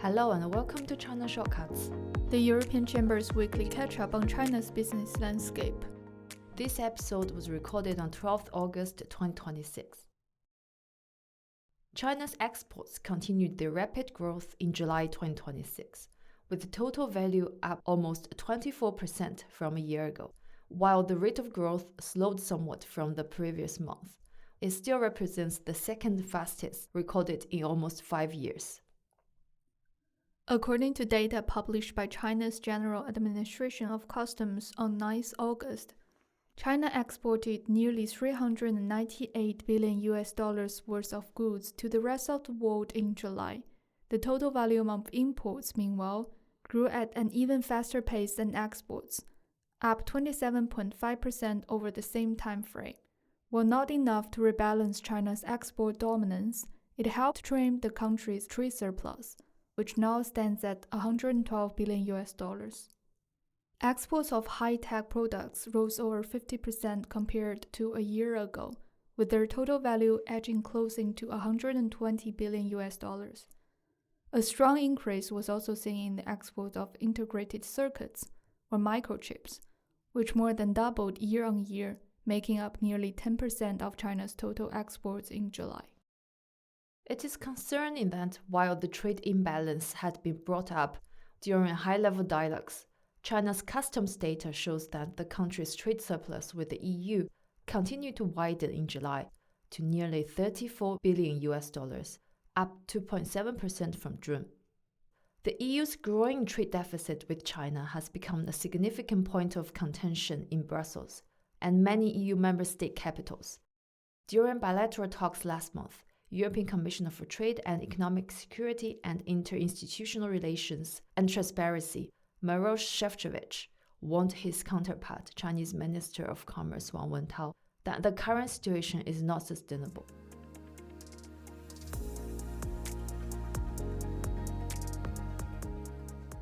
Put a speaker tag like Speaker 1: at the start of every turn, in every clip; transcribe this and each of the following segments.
Speaker 1: Hello and welcome to China Shortcuts,
Speaker 2: the European Chamber's weekly catch-up on China's business landscape.
Speaker 1: This episode was recorded on 12th August 2026. China's exports continued their rapid growth in July 2026, with the total value up almost 24% from a year ago. While the rate of growth slowed somewhat from the previous month, it still represents the second fastest recorded in almost 5 years.
Speaker 2: According to data published by China's General Administration of Customs on 9th August, China exported nearly $398 billion worth of goods to the rest of the world in July. The total volume of imports, meanwhile, grew at an even faster pace than exports, up 27.5% over the same time frame. While not enough to rebalance China's export dominance, it helped trim the country's trade surplus, which now stands at $112 billion. Exports of high-tech products rose over 50% compared to a year ago, with their total value edging closing to $120 billion. A strong increase was also seen in the export of integrated circuits, or microchips, which more than doubled year-on-year, making up nearly 10% of China's total exports in July.
Speaker 1: It is concerning that while the trade imbalance had been brought up during high-level dialogues, China's customs data shows that the country's trade surplus with the EU continued to widen in July to nearly $34 billion, up 2.7% from June. The EU's growing trade deficit with China has become a significant point of contention in Brussels and many EU member state capitals. During bilateral talks last month, European Commissioner for Trade and Economic Security and Interinstitutional Relations and Transparency, Maroš Šefčovič, warned his counterpart, Chinese Minister of Commerce Wang Wentao, that the current situation is not sustainable.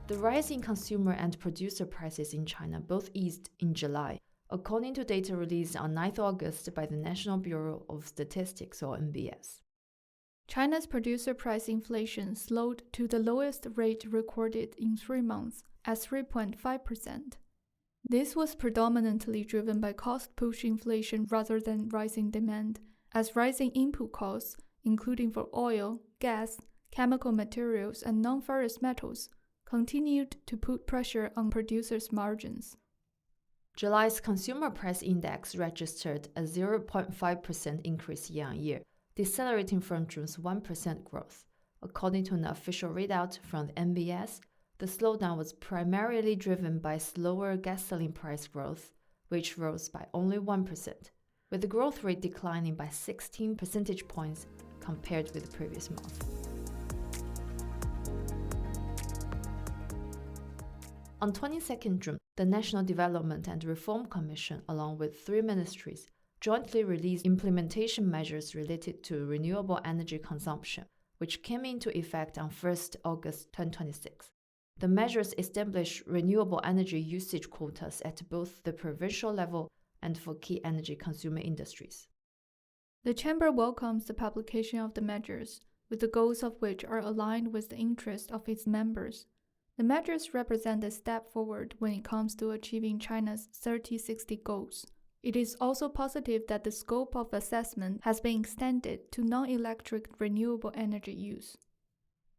Speaker 1: The rise in consumer and producer prices in China both eased in July, according to data released on 9th August by the National Bureau of Statistics, or NBS.
Speaker 2: China's producer price inflation slowed to the lowest rate recorded in 3 months, at 3.5%. This was predominantly driven by cost-push inflation rather than rising demand, as rising input costs, including for oil, gas, chemical materials, and non-ferrous metals, continued to put pressure on producers' margins.
Speaker 1: July's consumer price index registered a 0.5% increase year-on-year, decelerating from June's 1% growth. According to an official readout from the NBS, the slowdown was primarily driven by slower gasoline price growth, which rose by only 1%, with the growth rate declining by 16 percentage points compared with the previous month. On 22nd June, the National Development and Reform Commission, along with 3 ministries, jointly released implementation measures related to renewable energy consumption, which came into effect on 1st August 2026. The measures establish renewable energy usage quotas at both the provincial level and for key energy consumer industries.
Speaker 2: The Chamber welcomes the publication of the measures, with the goals of which are aligned with the interests of its members. The measures represent a step forward when it comes to achieving China's 30-60 goals. It is also positive that the scope of assessment has been extended to non-electric renewable energy use.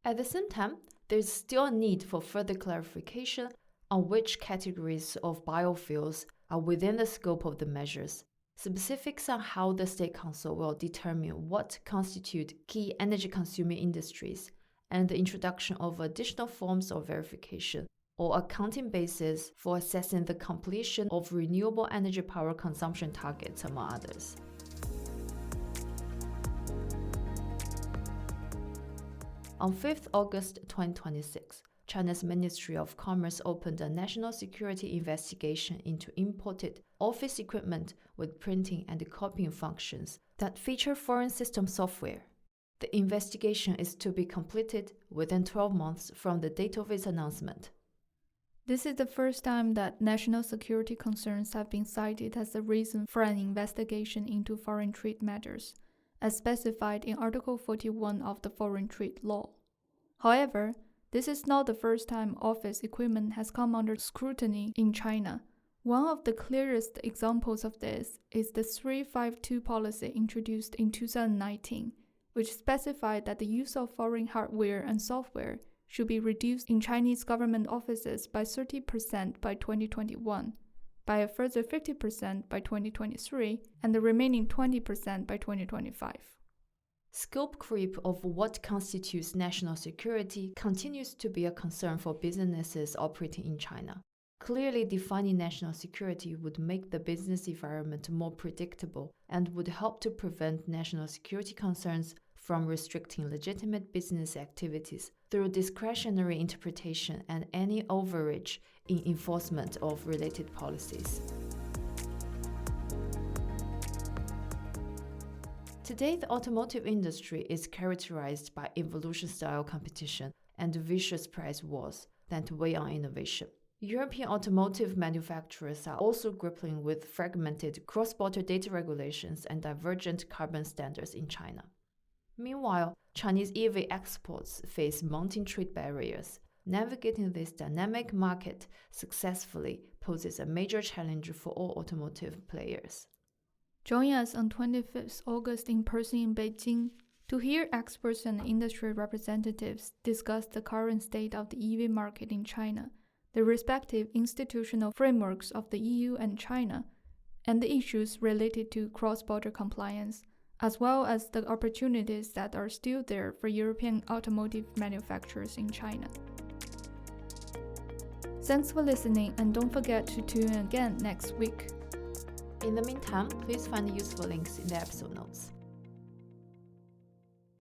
Speaker 1: At the same time, there is still a need for further clarification on which categories of biofuels are within the scope of the measures. Specifics on how the State Council will determine what constitute key energy consuming industries and the introduction of additional forms of verification or accounting basis for assessing the completion of renewable energy power consumption targets, among others. On 5th August 2026, China's Ministry of Commerce opened a national security investigation into imported office equipment with printing and copying functions that feature foreign system software. The investigation is to be completed within 12 months from the date of its announcement.
Speaker 2: This is the first time that national security concerns have been cited as a reason for an investigation into foreign trade matters, as specified in Article 41 of the Foreign Trade Law. However, This is not the first time office equipment has come under scrutiny in China. One of the clearest examples of this is the 352 policy introduced in 2019, which specified that the use of foreign hardware and software should be reduced in Chinese government offices by 30% by 2021, by a further 50% by 2023, and the remaining 20% by 2025.
Speaker 1: Scope creep of what constitutes national security continues to be a concern for businesses operating in China. Clearly defining national security would make the business environment more predictable and would help to prevent national security concerns from restricting legitimate business activities through discretionary interpretation and any overreach in enforcement of related policies. Today, the automotive industry is characterized by evolution-style competition and vicious price wars that weigh on innovation. European automotive manufacturers are also grappling with fragmented cross-border data regulations and divergent carbon standards in China. Meanwhile, Chinese EV exports face mounting trade barriers. Navigating this dynamic market successfully poses a major challenge for all automotive players.
Speaker 2: Join us on 25th August in person in Beijing to hear experts and industry representatives discuss the current state of the EV market in China, the respective institutional frameworks of the EU and China, and the issues related to cross-border compliance, as well as the opportunities that are still there for European automotive manufacturers in China. Thanks for listening, and don't forget to tune in again next week.
Speaker 1: In the meantime, please find useful links in the episode notes.